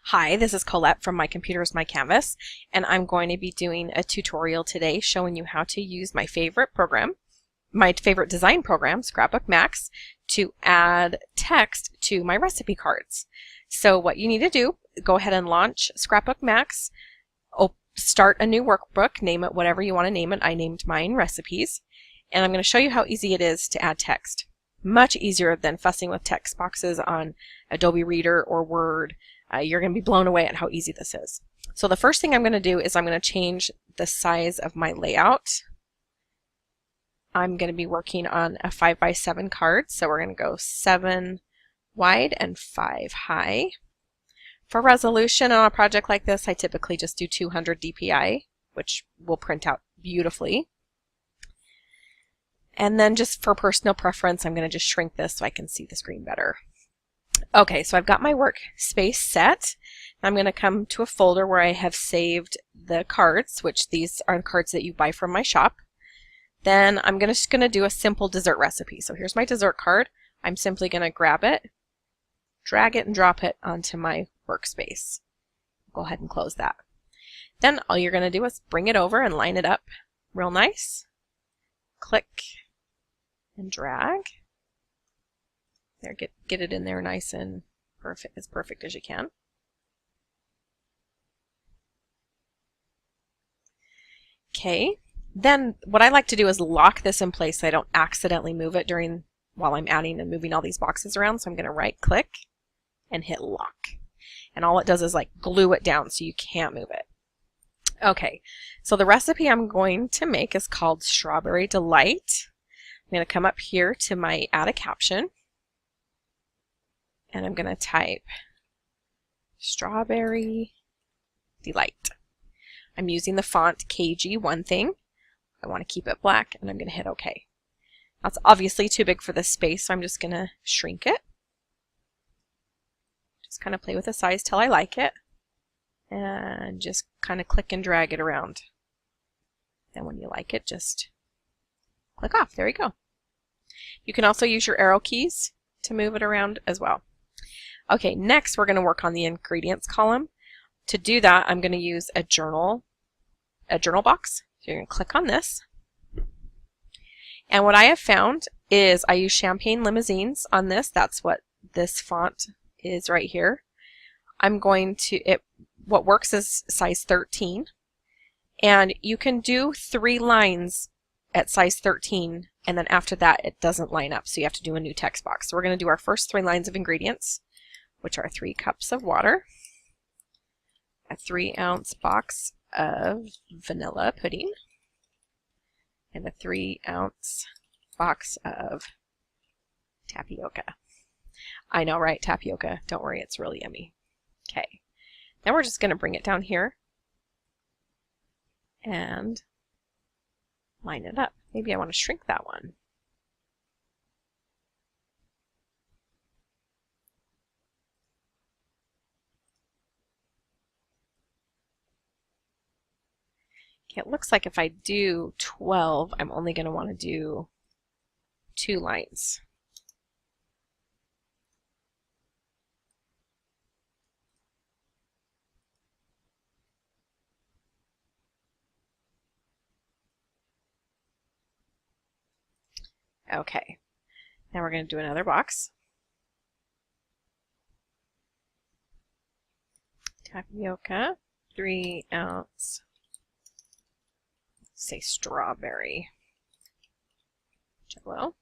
Hi, this is Colette from My Computer is My Canvas, and I'm going to be doing a tutorial today showing you how to use my favorite program, my favorite design program, SCRAPBOOK MAX, to add text to my recipe cards. So what you need to do, go ahead and launch SCRAPBOOK MAX, start a new workbook, name it whatever you want to name it. I named mine Recipes, and I'm going to show you how easy it is to add text. Much easier than fussing with text boxes on Adobe Reader or Word. You're going to be blown away at how easy this is. So the first thing I'm going to do is I'm going to change the size of my layout. I'm going to be working on a 5x7 card, so we're going to go 7 wide and 5 high. For resolution on a project like this, I typically just do 200 dpi, which will print out beautifully. And then just for personal preference, I'm going to just shrink this so I can see the screen better. Okay, so I've got my workspace set. I'm going to come to a folder where I have saved the cards, which these are the cards that you buy from my shop. Then I'm just going to do a simple dessert recipe. So here's my dessert card. I'm simply going to grab it, drag it, and drop it onto my workspace. Go ahead and close that. Then all you're going to do is bring it over and line it up real nice. Click and drag. There, get it in there nice and perfect, as perfect as you can. Okay, then what I like to do is lock this in place so I don't accidentally move it while I'm adding and moving all these boxes around. So I'm going to right click and hit lock. And all it does is like glue it down so you can't move it. Okay, so the recipe I'm going to make is called Strawberry Delight. I'm going to come up here to my add a caption. And I'm going to type Strawberry Delight. I'm using the font KG One Thing. I want to keep it black, and I'm going to hit OK. That's obviously too big for this space, so I'm just going to shrink it. Just kind of play with the size till I like it, and just kind of click and drag it around. And when you like it, just click off. There you go. You can also use your arrow keys to move it around as well. Okay, next we're going to work on the ingredients column. To do that, I'm going to use a journal box. So you're going to click on this. And what I have found is I use Champagne Limousines on this. That's what this font is right here. What works is size 13. And you can do 3 lines at size 13, and then after that it doesn't line up, so you have to do a new text box. So we're going to do our first 3 lines of ingredients, which are 3 cups of water, a 3-ounce box of vanilla pudding, and a 3-ounce box of tapioca. I know, right? Tapioca. Don't worry, it's really yummy. Okay. Then we're just going to bring it down here and line it up. Maybe I want to shrink that one. Okay, it looks like if I do 12, I'm only going to want to do 2 lines. Okay, now we're going to do another box. Tapioca, 3-ounce, say strawberry jello.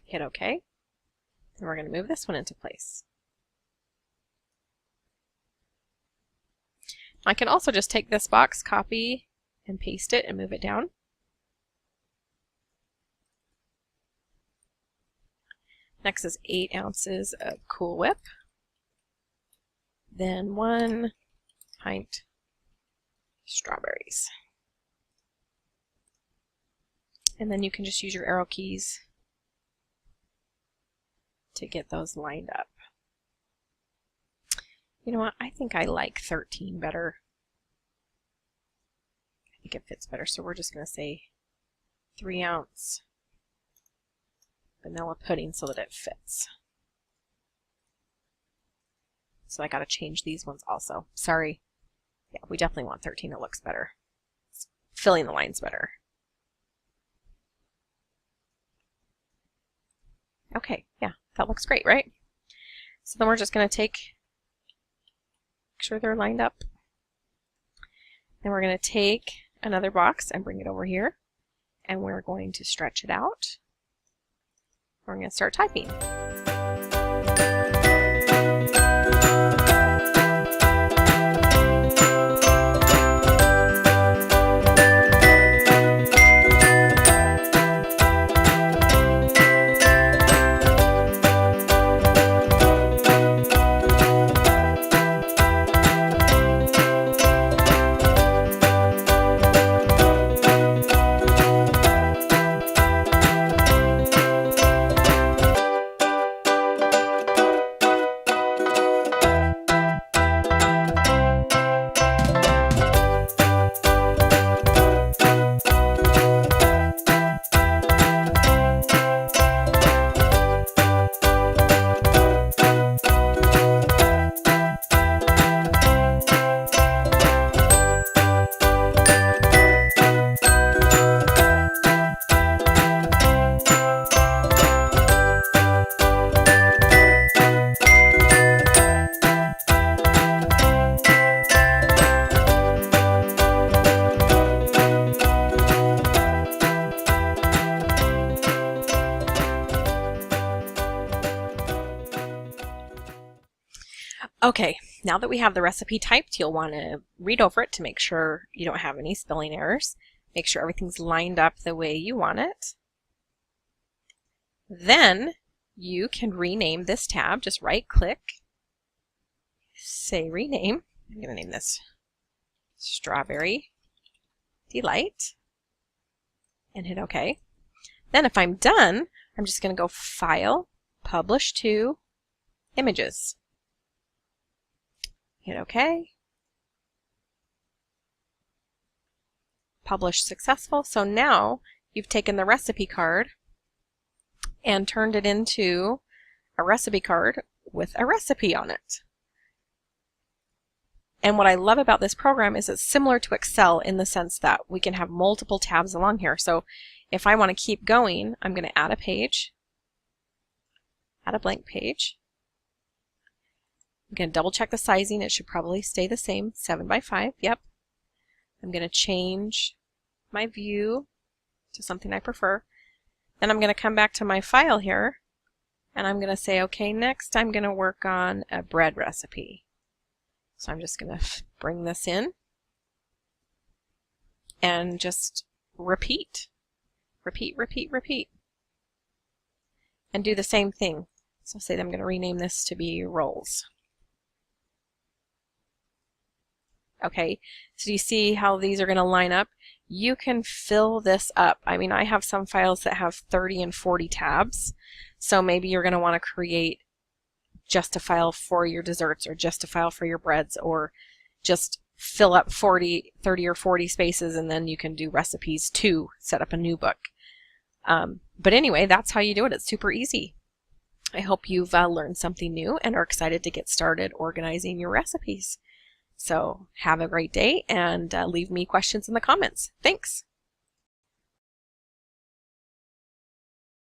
Hit OK. And we're going to move this one into place. I can also just take this box, copy and paste it, and move it down. Next is 8 ounces of Cool Whip. Then 1 pint strawberries. And then you can just use your arrow keys to get those lined up. You know what? I think I like 13 better. I think it fits better, so we're just going to say 3-ounce vanilla pudding so that it fits. So I got to change these ones also. Sorry. Yeah, we definitely want 13. It looks better. It's filling the lines better. Okay, yeah, that looks great, right? So then we're just going to make sure they're lined up. Then we're going to take another box and bring it over here, and we're going to stretch it out. We're going to start typing. Okay, now that we have the recipe typed, you'll want to read over it to make sure you don't have any spelling errors. Make sure everything's lined up the way you want it. Then you can rename this tab. Just right click, say rename. I'm going to name this Strawberry Delight and hit OK. Then if I'm done, I'm just going to go File, Publish to, Images. Hit OK. Publish successful. So now you've taken the recipe card and turned it into a recipe card with a recipe on it. And what I love about this program is it's similar to Excel in the sense that we can have multiple tabs along here. So if I want to keep going, I'm going to add a page, add a blank page. I'm going to double check the sizing. It should probably stay the same, 7 by 5. Yep. I'm going to change my view to something I prefer. Then I'm going to come back to my file here, and I'm going to say, okay, next I'm going to work on a bread recipe. So I'm just going to bring this in and just repeat, repeat, repeat, repeat. And do the same thing. So say that I'm going to rename this to be rolls. Okay, so you see how these are going to line up? You can fill this up. I mean, I have some files that have 30 and 40 tabs, so maybe you're going to want to create just a file for your desserts or just a file for your breads, or just fill up 30 or 40 spaces, and then you can do recipes to set up a new book. But anyway, that's how you do it. It's super easy. I hope you've learned something new and are excited to get started organizing your recipes. So have a great day, and leave me questions in the comments. Thanks.